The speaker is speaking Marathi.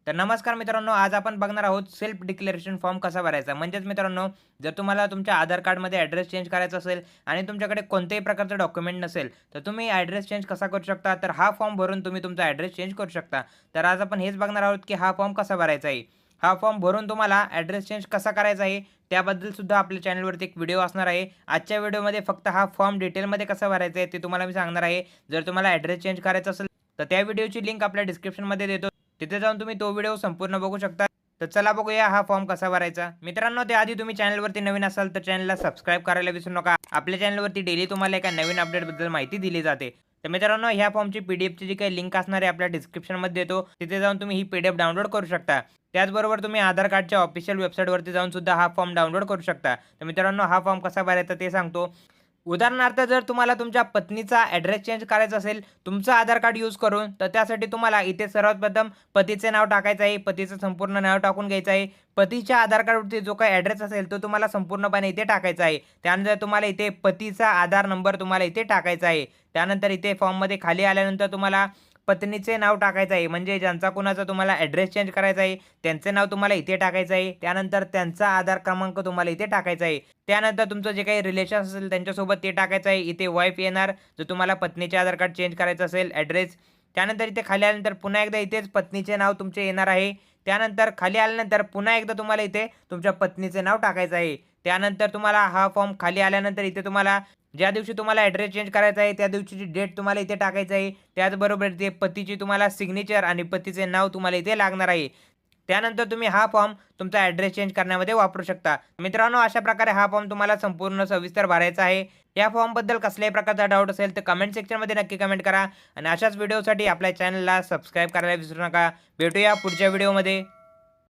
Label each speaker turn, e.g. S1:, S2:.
S1: तर नमस्कार मित्रांनो, आज आपण बघणार आहोत सेल्फ डिक्लेरेशन फॉर्म कसा भरायचा. म्हणजेच मित्रांनो, जर तुम्हाला तुमच्या आधार कार्डमध्ये ॲड्रेस चेंज करायचा असेल आणि तुमच्याकडे कोणत्याही प्रकारचं डॉक्युमेंट नसेल, तर तुम्ही ॲड्रेस चेंज कसा करू शकता? तर हा फॉर्म भरून तुम्ही तुमचा ॲड्रेस चेंज करू शकता. तर आज आपण हेच बघणार आहोत, की हा फॉर्म कसा भरायचा आहे. हा फॉर्म भरून तुम्हाला ॲड्रेस चेंज कसा करायचा आहे, त्याबद्दल सुद्धा आपल्या चॅनलवरती एक व्हिडिओ असणार आहे. आजच्या व्हिडिओमध्ये फक्त हा फॉर्म डिटेलमध्ये कसा भरायचा आहे, ते तुम्हाला मी सांगणार आहे. जर तुम्हाला ॲड्रेस चेंज करायचा असेल, तर त्या व्हिडिओची लिंक आपल्या डिस्क्रिप्शनमध्ये देतो. तिथे जाऊन तुम्ही तो व्हिडिओ संपूर्ण बघू शकता. तर चला बघूया हा फॉर्म कसा भरायचा. मित्रांनो, त्याआधी तुम्ही चॅनलवरती नवीन असाल तर चॅनलला सबस्क्राईब करायला विसरू नका. आपल्या चॅनलवरती डेली तुम्हाला एका नवीन अपडेटबद्दल माहिती दिली जाते. तर मित्रांनो, ह्या फॉर्मची पीडीएफची जी काही लिंक असणार आहे आपल्या डिस्क्रिप्शनमध्ये देतो. तिथे जाऊन तुम्ही ही पीडीएफ डाउनलोड करू शकता. त्याचबरोबर तुम्ही आधार कार्डच्या ऑफिशियल वेबसाईटवरती जाऊन सुद्धा हा फॉर्म डाउनलोड करू शकता. तर मित्रांनो, हा फॉर्म कसा भरायचा ते सांगतो. उदाहरणार्थ जर तुम्हाला तुमच्या पत्नीचा ॲड्रेस चेंज करायचा असेल तुमचं आधार कार्ड यूज करून, तर त्यासाठी तुम्हाला इथे सर्वात प्रथम पतीचे नाव टाकायचं आहे. पतीचं संपूर्ण नाव टाकून घ्यायचं आहे. पतीच्या आधार कार्डवरती जो काही ॲड्रेस असेल तो तुम्हाला संपूर्णपणे इथे टाकायचा आहे. त्यानंतर तुम्हाला इथे पतीचा आधार नंबर तुम्हाला इथे टाकायचा आहे. त्यानंतर इथे फॉर्ममध्ये खाली आल्यानंतर तुम्हाला पत्नीचे नाव टाकायचं आहे. म्हणजे ज्यांचा कुणाचा तुम्हाला ॲड्रेस चेंज करायचा आहे, त्यांचे नाव तुम्हाला इथे टाकायचं आहे. त्यानंतर त्यांचा आधार क्रमांक तुम्हाला इथे टाकायचा आहे. त्यानंतर तुमचं जे काही रिलेशन असेल त्यांच्यासोबत ते टाकायचं आहे. इथे वाईफ येणार, जर तुम्हाला पत्नीचे आधार कार्ड चेंज करायचं असेल ॲड्रेस. त्यानंतर इथे खाली आल्यानंतर पुन्हा एकदा इथेच पत्नीचे नाव तुमचे येणार आहे. त्यानंतर खाली आल्यानंतर पुन्हा एकदा तुम्हाला इथे तुमच्या पत्नीचे नाव टाकायचं आहे. त्यानंतर तुम्हाला हा फॉर्म खाली आल्यानंतर इथे तुम्हाला ज्या दिवशी तुम्हाला ॲड्रेस चेंज करायचा आहे, त्या दिवशीची डेट तुम्हाला इथे टाकायचं आहे. त्याचबरोबर इथे पतीची तुम्हाला सिग्नेचर आणि पतीचे नाव तुम्हाला इथे लागणार आहे. त्यानंतर तुम्ही हा फॉर्म तुमचा ॲड्रेस चेंज करण्यामध्ये वापरू शकता. मित्रांनो, अशा प्रकारे हा फॉर्म तुम्हाला संपूर्ण सविस्तर भरायचा आहे. या फॉर्मबद्दल कसल्याही प्रकारचा डाऊट असेल तर कमेंट सेक्शनमध्ये नक्की कमेंट करा आणि अशाच व्हिडिओसाठी आपल्या चॅनलला सबस्क्राईब करायला विसरू नका. भेटूया पुढच्या व्हिडिओमध्ये.